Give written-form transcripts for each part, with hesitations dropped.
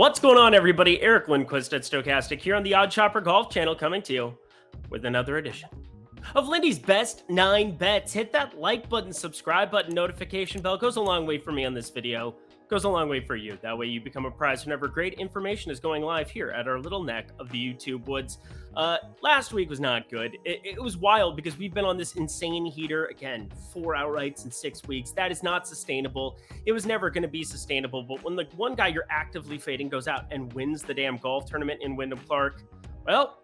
What's going on, everybody? Eric Lindquist at Stochastic here on the Odd Chopper Golf channel, coming to you with another edition of Lindy's Best 9 Bets. Hit that like button, subscribe button, notification bell. Goes a long way for me on this video. Goes a long way for you. That way you become apprised whenever great information is going live here at our little neck of the YouTube woods. Last week was not good. It was wild because we've been on this insane heater. Again, 4 outrights in 6 weeks. That is not sustainable. It was never going to be sustainable. But when the one guy you're actively fading goes out and wins the damn golf tournament in Wyndham Clark, well,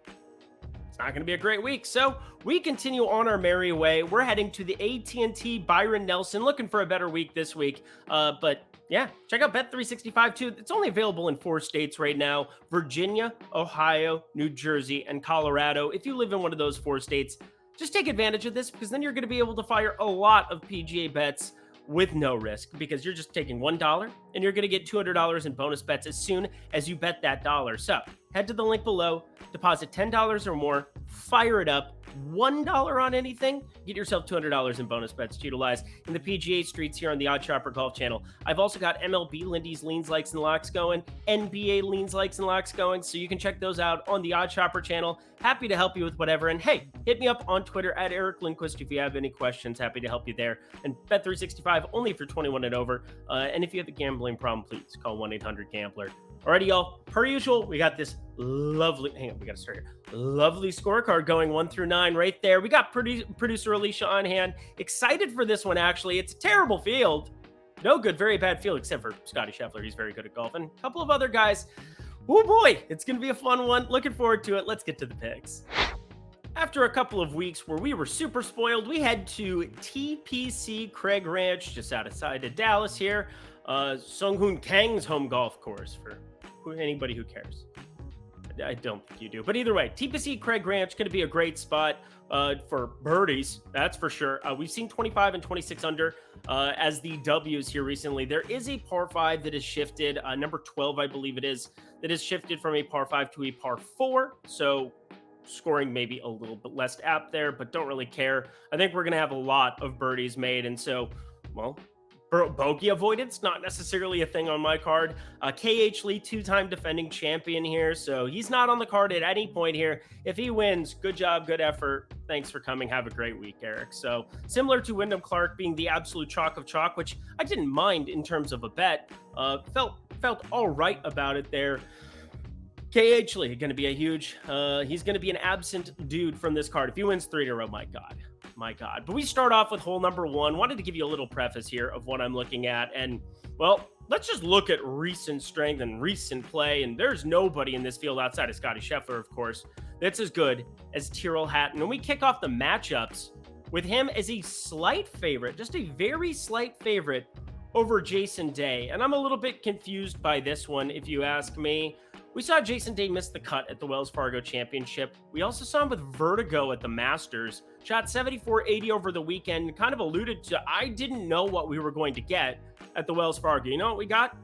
it's not going to be a great week. So we continue on our merry way. We're heading to the AT&T Byron Nelson, looking for a better week this week. But yeah, check out Bet365 too. It's only available in 4 states right now: Virginia, Ohio, New Jersey, and Colorado. If you live in one of those 4 states, just take advantage of this, because then you're going to be able to fire a lot of PGA bets with no risk, because you're just taking $1 and you're going to get $200 in bonus bets as soon as you bet that dollar. So head to the link below, deposit $10 or more, fire it up. $1 on anything, get yourself $200 in bonus bets to utilize in the PGA streets here on the Odd Chopper Golf channel. I've also got MLB Lindy's leans, likes, and locks going, NBA leans, likes, and locks going, so you can check those out on the Odd Chopper channel. Happy to help you with whatever. And hey, hit me up on Twitter at Eric Lindquist if you have any questions. Happy to help you there. And Bet365 only if you're 21 and over. And if you have a gambling problem, please call 1-800-GAMBLER. Alrighty, y'all. Per usual, we got this lovely, hang on, we got to start here. Lovely scorecard going 1 through 9 right there. We got producer Alicia on hand. Excited for this one, actually. It's a terrible field. No good, very bad field, except for Scottie Scheffler. He's very good at golf. And a couple of other guys. Oh boy, it's going to be a fun one. Looking forward to it. Let's get to the picks. After a couple of weeks where we were super spoiled, we head to TPC Craig Ranch, just outside of Dallas here. Sunghoon Kang's home golf course, for anybody who cares. I don't think you do. But either way, TPC Craig Ranch going to be a great spot for birdies. That's for sure. We've seen 25 and 26 under as the W's here recently. There is a par 5 that has shifted. Number 12, I believe it is, that has shifted from a par 5 to a par 4. So scoring maybe a little bit less apt there, but don't really care. I think we're going to have a lot of birdies made. And so, well, bogey avoidance, not necessarily a thing on my card. KH Lee, 2-time defending champion here, so he's not on the card at any point here. If he wins, good job, good effort. Thanks for coming. Have a great week, Eric. So similar to Wyndham Clark being the absolute chalk of chalk, which I didn't mind in terms of a bet. Felt all right about it there. KH Lee going to be a huge, he's going to be an absent dude from this card. If he wins 3 in a row, my God. But we start off with hole number 1. Wanted to give you a little preface here of what I'm looking at. And, well, let's just look at recent strength and recent play. And there's nobody in this field outside of Scottie Scheffler, of course, that's as good as Tyrrell Hatton. And we kick off the matchups with him as a slight favorite, just a very slight favorite over Jason Day. And I'm a little bit confused by this one, if you ask me. We saw Jason Day miss the cut at the Wells Fargo Championship. We also saw him with vertigo at the Masters. Shot 74-80 over the weekend. Kind of alluded to, I didn't know what we were going to get at the Wells Fargo. You know what we got?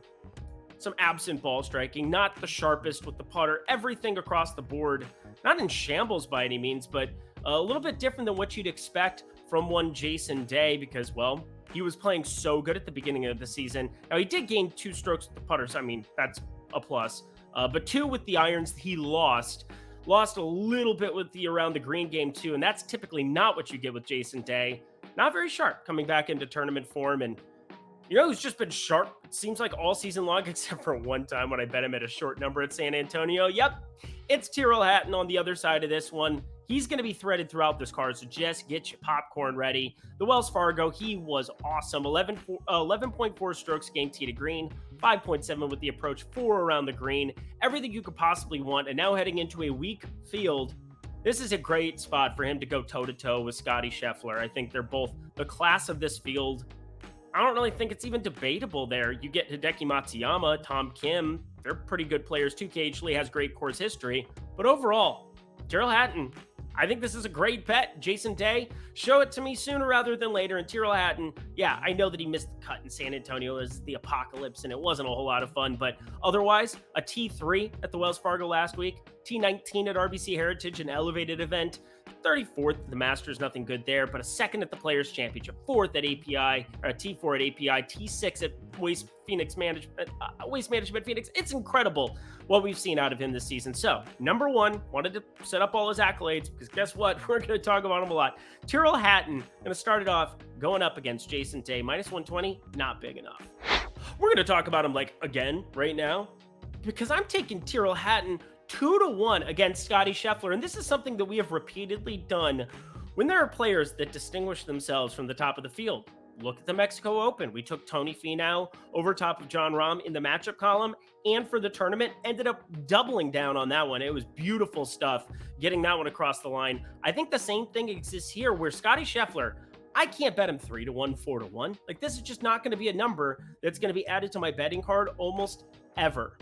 Some absent ball striking. Not the sharpest with the putter. Everything across the board. Not in shambles by any means, but a little bit different than what you'd expect from one Jason Day, because, well, he was playing so good at the beginning of the season. Now, he did gain 2 strokes with the putter, so I mean, that's a plus. But 2 with the irons, he lost a little bit with the around the green game too. And that's typically not what you get with Jason Day. Not very sharp coming back into tournament form. And you know who's just been sharp, it seems like all season long, except for one time when I bet him at a short number at San Antonio. Yep, it's Tyrrell Hatton on the other side of this one. He's going to be threaded throughout this card, so just get your popcorn ready. The Wells Fargo, he was awesome. 11.4 strokes gained tee to green, 5.7 with the approach, 4 around the green. Everything you could possibly want, and now heading into a weak field, this is a great spot for him to go toe-to-toe with Scottie Scheffler. I think they're both the class of this field. I don't really think it's even debatable there. You get Hideki Matsuyama, Tom Kim. They're pretty good players too. KH Lee has great course history. But overall, Tyrrell Hatton, I think this is a great bet. Jason Day, show it to me sooner rather than later. And Tyrrell Hatton, yeah, I know that he missed the cut in San Antonio as the apocalypse, and it wasn't a whole lot of fun. But otherwise, a T3 at the Wells Fargo last week, T19 at RBC Heritage, an elevated event. 34th at the Masters, nothing good there, but a second at the Players Championship, 4th at API, or a T4 at API, T6 at Waste Management Phoenix. It's incredible what we've seen out of him this season. So, number one, wanted to set up all his accolades because guess what? We're going to talk about him a lot. Tyrrell Hatton, going to start it off going up against Jason Day, minus 120, not big enough. We're going to talk about him again right now because I'm taking Tyrrell Hatton 2-1 against Scottie Scheffler. And this is something that we have repeatedly done when there are players that distinguish themselves from the top of the field. Look at the Mexico Open. We took Tony Finau over top of Jon Rahm in the matchup column, and for the tournament, ended up doubling down on that one. It was beautiful stuff, getting that one across the line. I think the same thing exists here where Scottie Scheffler, I can't bet him 3-1, 4-1. This is just not going to be a number that's going to be added to my betting card almost ever.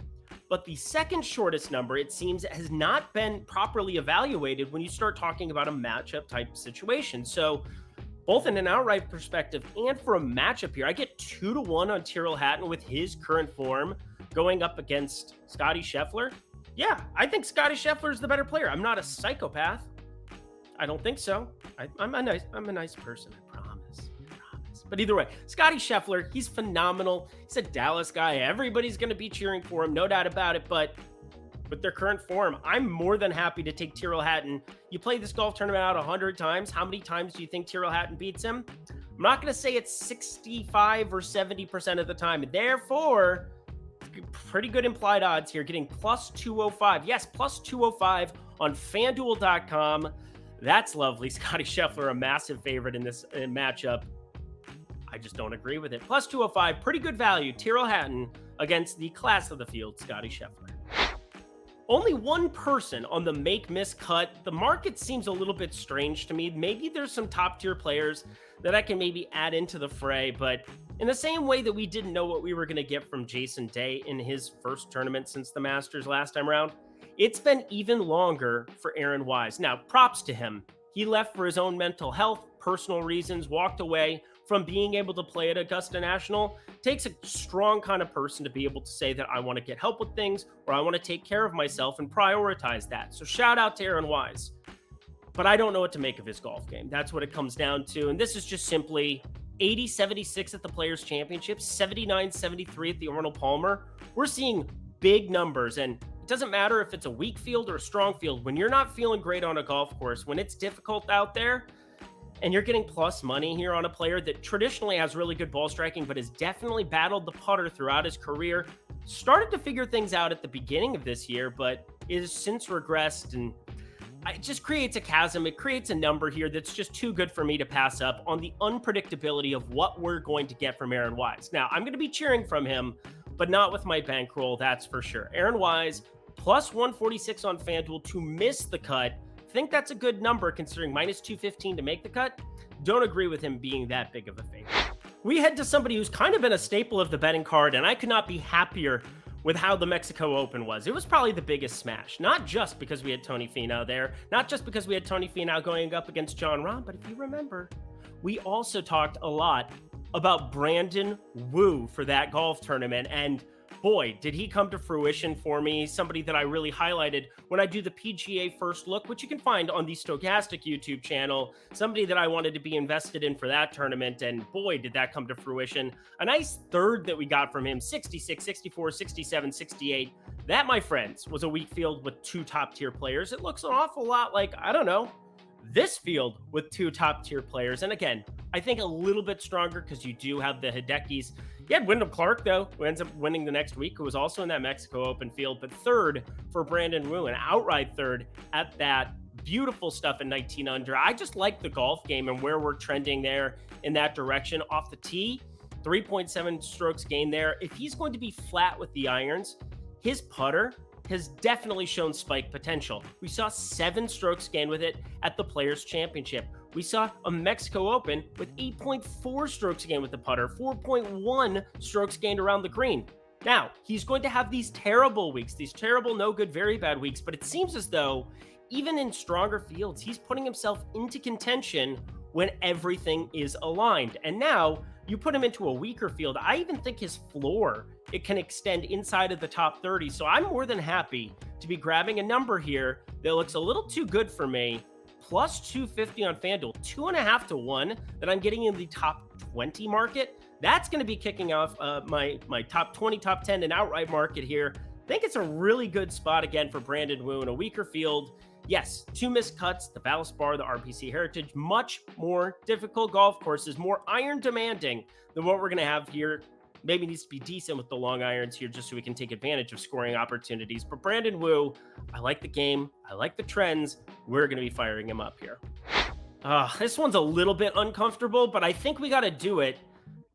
But the second shortest number, it seems, has not been properly evaluated when you start talking about a matchup type situation. So both in an outright perspective and for a matchup here, I get 2-1 on Tyrrell Hatton with his current form going up against Scottie Scheffler. Yeah, I think Scottie Scheffler is the better player. I'm not a psychopath. I don't think so. I'm a nice person, I promise. But either way, Scottie Scheffler, he's phenomenal. He's a Dallas guy. Everybody's going to be cheering for him, no doubt about it. But with their current form, I'm more than happy to take Tyrrell Hatton. You play this golf tournament out 100 times. How many times do you think Tyrrell Hatton beats him? I'm not going to say it's 65 or 70% of the time. Therefore, pretty good implied odds here, getting plus 205. Yes, plus 205 on FanDuel.com. That's lovely. Scottie Scheffler, a massive favorite in this matchup. I just don't agree with it. Plus 205, pretty good value. Tyrrell Hatton against the class of the field, Scottie Scheffler. Only one person on the make-miss cut. The market seems a little bit strange to me. Maybe there's some top-tier players that I can maybe add into the fray, but in the same way that we didn't know what we were going to get from Jason Day in his first tournament since the Masters last time around, it's been even longer for Aaron Wise. Now, props to him. He left for his own mental health, personal reasons, walked away from being able to play at Augusta National. Takes a strong kind of person to be able to say that I want to get help with things or I want to take care of myself and prioritize that. So shout out to Aaron Wise. But I don't know what to make of his golf game. That's what it comes down to. And this is just simply 80-76 at the Players Championship, 79-73 at the Arnold Palmer. We're seeing big numbers, and it doesn't matter if it's a weak field or a strong field. When you're not feeling great on a golf course, when it's difficult out there, and you're getting plus money here on a player that traditionally has really good ball striking, but has definitely battled the putter throughout his career, started to figure things out at the beginning of this year, but is since regressed, and it just creates a chasm. It creates a number here that's just too good for me to pass up on the unpredictability of what we're going to get from Aaron Wise. Now, I'm going to be cheering from him, but not with my bankroll, that's for sure. Aaron Wise, plus 146 on FanDuel to miss the cut. Think that's a good number considering minus 215 to make the cut. Don't agree with him being that big of a favorite. We head to somebody who's kind of been a staple of the betting card, and I could not be happier with how the Mexico Open was. It was probably the biggest smash, not just because we had Tony Finau there, not just because we had Tony Finau going up against Jon Rahm, but if you remember, we also talked a lot about Brandon Wu for that golf tournament, and boy, did he come to fruition for me. Somebody that I really highlighted when I do the PGA First Look, which you can find on the Stochastic YouTube channel. Somebody that I wanted to be invested in for that tournament, and boy, did that come to fruition. A nice third that we got from him, 66, 64, 67, 68. That, my friends, was a weak field with two top-tier players. It looks an awful lot like, I don't know, this field with two top-tier players. And again, I think a little bit stronger because you do have the Hidekis. You had Wyndham Clark, though, who ends up winning the next week, who was also in that Mexico Open field, but third for Brandon Wu, an outright third at that. Beautiful stuff at 19 under. I just like the golf game and where we're trending there in that direction. Off the tee, 3.7 strokes gained there. If he's going to be flat with the irons, his putter has definitely shown spike potential. We saw 7 strokes gained with it at the Players Championship. We saw a Mexico Open with 8.4 strokes gained with the putter, 4.1 strokes gained around the green. Now, he's going to have these terrible weeks, these terrible, no good, very bad weeks, but it seems as though even in stronger fields, he's putting himself into contention when everything is aligned. And now you put him into a weaker field. I even think his floor, it can extend inside of the top 30. So I'm more than happy to be grabbing a number here that looks a little too good for me plus 250 on FanDuel, 2.5 to 1 that I'm getting in the top 20 market. That's going to be kicking off my top 20, top 10, and outright market here. I think it's a really good spot again for Brandon Wu in a weaker field. Yes, 2 missed cuts, the Valspar, the RPC Heritage, much more difficult golf courses, more iron demanding than what we're going to have here. Maybe needs to be decent with the long irons here just so we can take advantage of scoring opportunities. But Brandon Wu, I like the game. I like the trends. We're going to be firing him up here. This one's a little bit uncomfortable, but I think we got to do it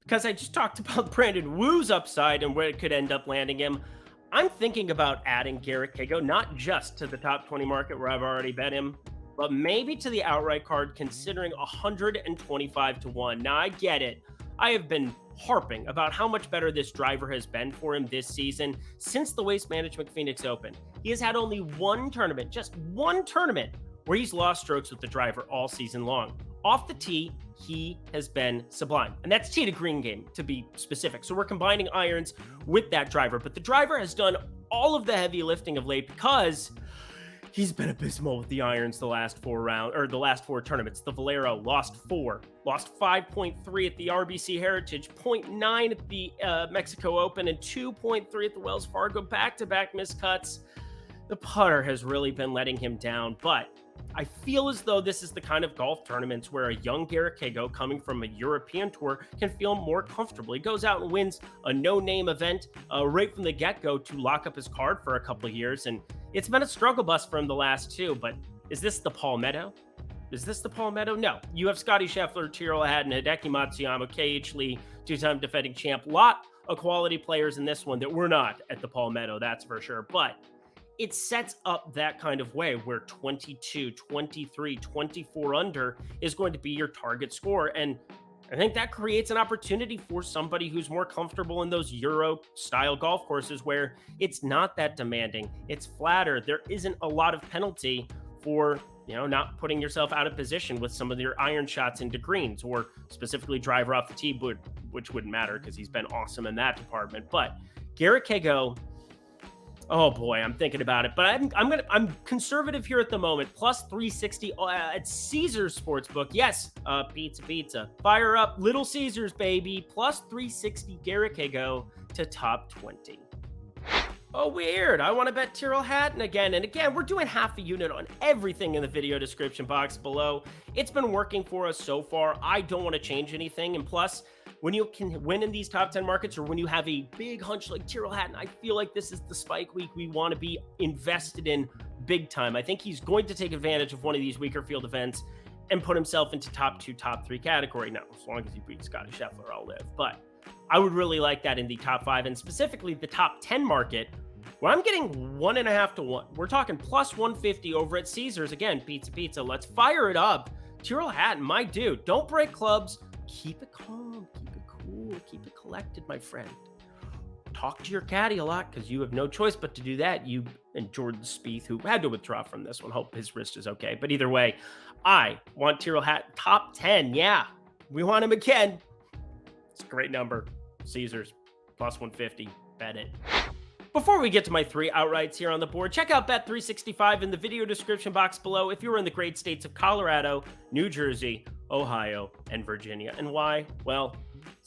because I just talked about Brandon Wu's upside and where it could end up landing him. I'm thinking about adding Garrick Higgo, not just to the top 20 market where I've already bet him, but maybe to the outright card, considering 125 to 1. Now, I get it. I have been harping about how much better this driver has been for him this season since the Waste Management Phoenix Open. He has had only one tournament, just one tournament, where he's lost strokes with the driver all season long. Off the tee, he has been sublime. And that's tee to green game, to be specific. So we're combining irons with that driver. But the driver has done all of the heavy lifting of late because he's been abysmal with the irons the last 4 tournaments. The Valero lost 4, lost 5.3 at the RBC Heritage, 0.9 at the Mexico Open, and 2.3 at the Wells Fargo, back-to-back miscuts. The putter has really been letting him down, but I feel as though this is the kind of golf tournaments where a young Garrick Higgo coming from a European tour can feel more comfortable. He goes out and wins a no-name event right from the get-go to lock up his card for a couple of years, and it's been a struggle bus for him the last 2, but is this the Palmetto? Is this the Palmetto? No. You have Scottie, Scheffler, Tyrrell Hatton, Hideki Matsuyama, KH Lee, 2-time defending champ. Lot of quality players in this one that were not at the Palmetto, that's for sure, but it sets up that kind of way where 22, 23, 24 under is going to be your target score. And I think that creates an opportunity for somebody who's more comfortable in those Euro style golf courses where it's not that demanding. It's flatter. There isn't a lot of penalty for, not putting yourself out of position with some of your iron shots into greens or specifically driver off the tee, which wouldn't matter because he's been awesome in that department. But Garrick Higgo, oh boy, I'm thinking about it, but I'm conservative here at the moment. Plus 360 at Caesars Sportsbook. Yes, pizza. Fire up Little Caesars, baby. Plus 360 Garrick Higgo to top 20. Oh, weird. I want to bet Tyrrell Hatton again. And again, we're doing half a unit on everything in the video description box below. It's been working for us so far. I don't want to change anything. And plus, when you can win in these top 10 markets or when you have a big hunch like Tyrrell Hatton, I feel like this is the spike week we want to be invested in big time. I think he's going to take advantage of one of these weaker field events and put himself into top 2, top 3 category. Now, as long as he beats Scottie Scheffler, I'll live. But I would really like that in the top 5 and specifically the top 10 market where I'm getting 1.5 to 1. We're talking plus 150 over at Caesars. Again, pizza. Let's fire it up. Tyrrell Hatton, my dude, don't break clubs. Keep it calm, keep it cool, keep it collected, my friend. Talk to your caddy a lot because you have no choice but to do that. You and Jordan Spieth, who had to withdraw from this one, hope his wrist is okay. But either way, I want Tyrrell Hatton top 10. Yeah, we want him again. It's a great number. Caesars plus 150. Bet it. Before we get to my 3 outrights here on the board, check out Bet365 in the video description box below if you're in the great states of Colorado, New Jersey, Ohio, and Virginia. And why? Well,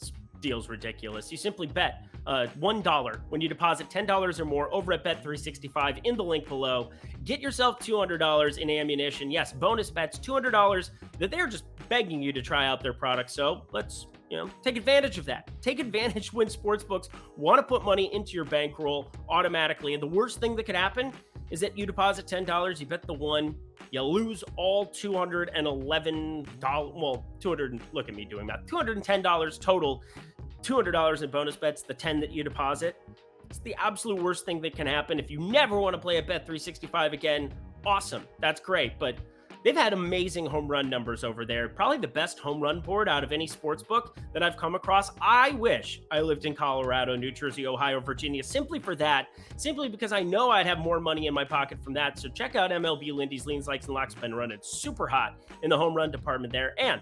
this deal's ridiculous. You simply bet $1 when you deposit $10 or more over at Bet365 in the link below. Get yourself $200 in ammunition. Yes, bonus bets, $200 that they're just begging you to try out their product. So let's take advantage of that. Take advantage when sportsbooks want to put money into your bankroll automatically. And the worst thing that could happen is that you deposit $10, you bet the 1, you lose all $211. Well, look at me doing that. $210 total, $200 in bonus bets, the 10 that you deposit. It's the absolute worst thing that can happen. If you never want to play at Bet365 again, awesome. That's great. But they've had amazing home run numbers over there. Probably the best home run board out of any sports book that I've come across. I wish I lived in Colorado, New Jersey, Ohio, Virginia, simply for that. Simply because I know I'd have more money in my pocket from that. So check out MLB Lindy's Leans, Likes, and Locks. Been running super hot in the home run department there. And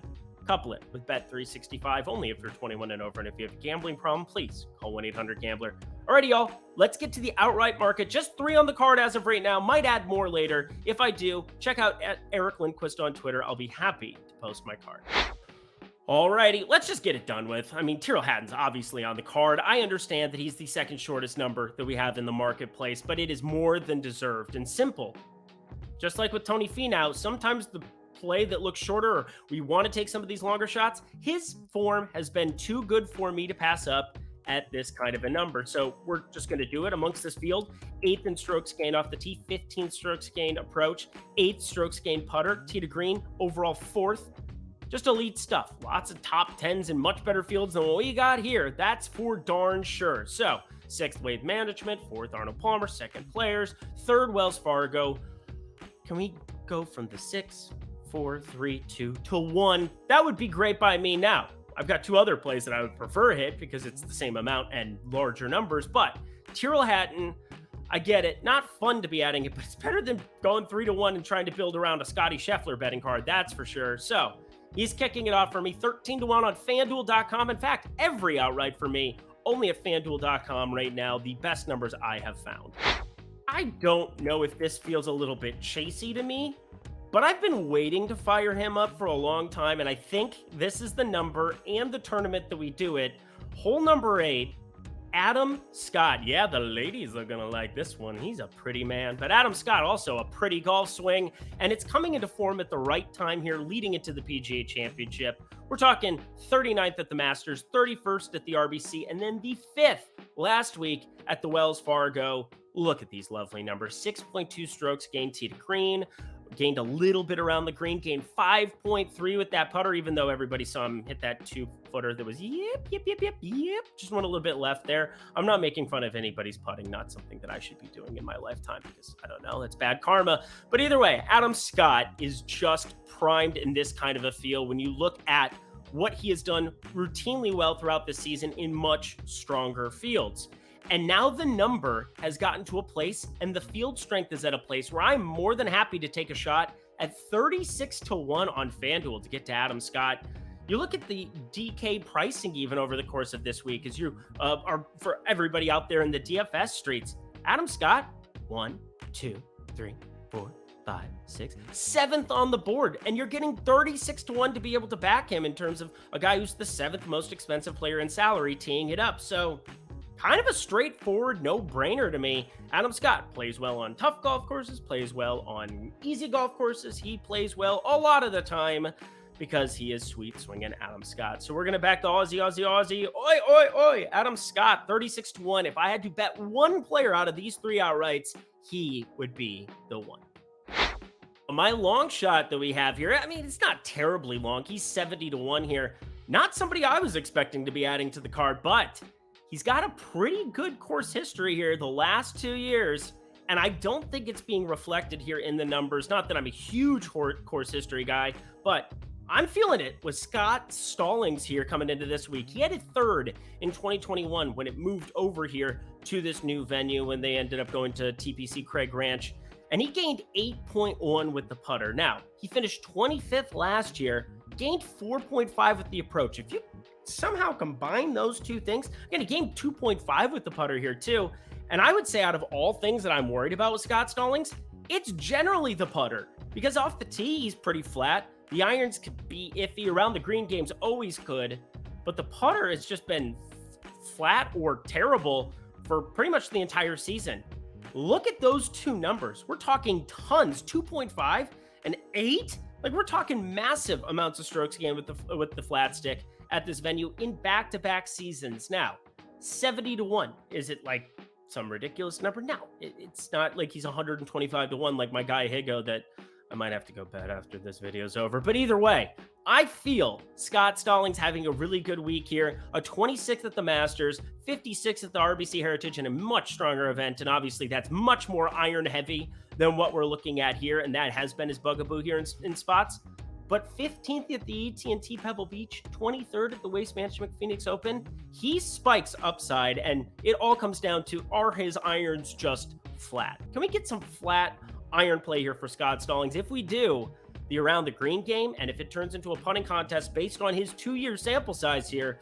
Couple it with Bet365 only if you're 21 and over. And if you have a gambling problem, please call 1-800-GAMBLER. Alrighty, y'all, let's get to the outright market. Just 3 on the card as of right now. Might add more later. If I do, check out at Eric Lindquist on Twitter. I'll be happy to post my card. Alrighty, let's just get it done with. I mean, Tyrrell Hatton's obviously on the card. I understand that he's the second shortest number that we have in the marketplace, but it is more than deserved and simple. Just like with Tony Finau, sometimes the play that looks shorter, or we want to take some of these longer shots, his form has been too good for me to pass up at this kind of a number. So we're just going to do it amongst this field. 8th in strokes gained off the tee, 15th strokes gained approach, 8th strokes gained putter, tee to green, overall 4th. Just elite stuff. Lots of top 10s and much better fields than what we got here. That's for darn sure. So 6th Wave Management, 4th Arnold Palmer, 2nd Players, 3rd Wells Fargo. Can we go from the 6, 4, 3, 2 to 1? That would be great by me. Now, I've got 2 other plays that I would prefer hit because it's the same amount and larger numbers, but Tyrrell Hatton, I get it. Not fun to be adding it, but it's better than going 3 to 1 and trying to build around a Scottie Scheffler betting card. That's for sure. So he's kicking it off for me. 13 to 1 on FanDuel.com. In fact, every outright for me, only at FanDuel.com right now. The best numbers I have found. I don't know if this feels a little bit chasey to me, but I've been waiting to fire him up for a long time, and I think this is the number and the tournament that we do it. Hole number 8, Adam Scott. Yeah, the ladies are going to like this one. He's a pretty man, but Adam Scott also a pretty golf swing, and it's coming into form at the right time here, leading into the PGA Championship. We're talking 39th at the Masters, 31st at the RBC, and then the 5th last week at the Wells Fargo. Look at these lovely numbers. 6.2 strokes gained tee to green. Gained a little bit around the green. Gained 5.3 with that putter, even though everybody saw him hit that 2-footer that was yep. Just went a little bit left there. I'm not making fun of anybody's putting. Not something that I should be doing in my lifetime because, I don't know, that's bad karma. But either way, Adam Scott is just primed in this kind of a field when you look at what he has done routinely well throughout the season in much stronger fields. And now the number has gotten to a place and the field strength is at a place where I'm more than happy to take a shot at 36 to 1 on FanDuel to get to Adam Scott. You look at the DK pricing even over the course of this week as you are for everybody out there in the DFS streets. Adam Scott, 1, 2, 3, 4, 5, 6, 7th on the board. And you're getting 36 to 1 to be able to back him in terms of a guy who's the 7th most expensive player in salary teeing it up. So kind of a straightforward no-brainer to me. Adam Scott plays well on tough golf courses, plays well on easy golf courses. He plays well a lot of the time because he is sweet swinging Adam Scott. So we're going to back the Aussie. Oi. Adam Scott, 36 to 1. If I had to bet one player out of these 3 outrights, he would be the one. My long shot that we have here, I mean, it's not terribly long. He's 70 to 1 here. Not somebody I was expecting to be adding to the card, but he's got a pretty good course history here the last 2 years, and I don't think it's being reflected here in the numbers. Not that I'm a huge course history guy, but I'm feeling it with Scott Stallings here coming into this week. He had a 3rd in 2021 when it moved over here to this new venue when they ended up going to TPC Craig Ranch, and he gained 8.1 with the putter. Now, he finished 25th last year, gained 4.5 with the approach. If you somehow combine those 2 things, again, he gained 2.5 with the putter here too. And I would say out of all things that I'm worried about with Scott Stallings, it's generally the putter, because off the tee, he's pretty flat. The irons could be iffy. Around the green games always could, but the putter has just been flat or terrible for pretty much the entire season. Look at those 2 numbers. We're talking tons, 2.5 and 8. Like, we're talking massive amounts of strokes gained with the flat stick at this venue in back-to-back seasons. Now, 70 to 1. Is it like some ridiculous number? No, it's not like he's 125 to 1 like my guy Higgo that I might have to go bet after this video's over. But either way, I feel Scott Stallings having a really good week here. A 26th at the Masters, 56th at the RBC Heritage in a much stronger event. And obviously that's much more iron heavy than what we're looking at here. And that has been his bugaboo here in spots. But 15th at the AT&T Pebble Beach, 23rd at the Waste Management Phoenix Open. He spikes upside, and it all comes down to, are his irons just flat? Can we get some flat iron play here for Scott Stallings? If we do, the around the green game. And if it turns into a putting contest based on his 2-year sample size here,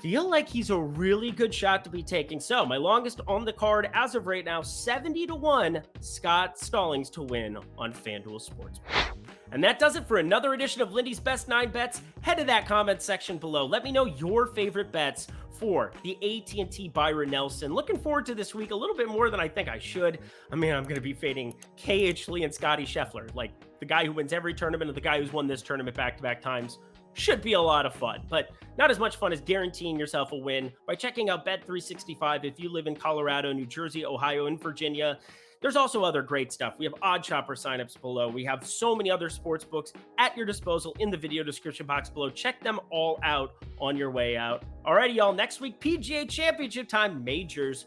feel like he's a really good shot to be taking. So my longest on the card as of right now, 70-1, Scott Stallings to win on FanDuel Sportsbook. And that does it for another edition of Lindy's Best 9 Bets. Head to that comment section below. Let me know your favorite bets for the AT&T Byron Nelson. Looking forward to this week a little bit more than I think I should. I mean, I'm going to be fading KH Lee and Scottie Scheffler, like the guy who wins every tournament and the guy who's won this tournament back-to-back times. Should be a lot of fun, but not as much fun as guaranteeing yourself a win by checking out Bet365 if you live in Colorado, New Jersey, Ohio, and Virginia. There's also other great stuff. We have Odd Chopper signups below. We have so many other sports books at your disposal in the video description box below. Check them all out on your way out. Alrighty, y'all. Next week, PGA Championship time, majors.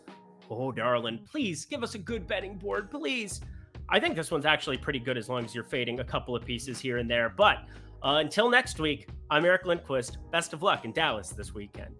Oh, darling, please give us a good betting board, please. I think this one's actually pretty good as long as you're fading a couple of pieces here and there. But until next week, I'm Eric Lindquist. Best of luck in Dallas this weekend.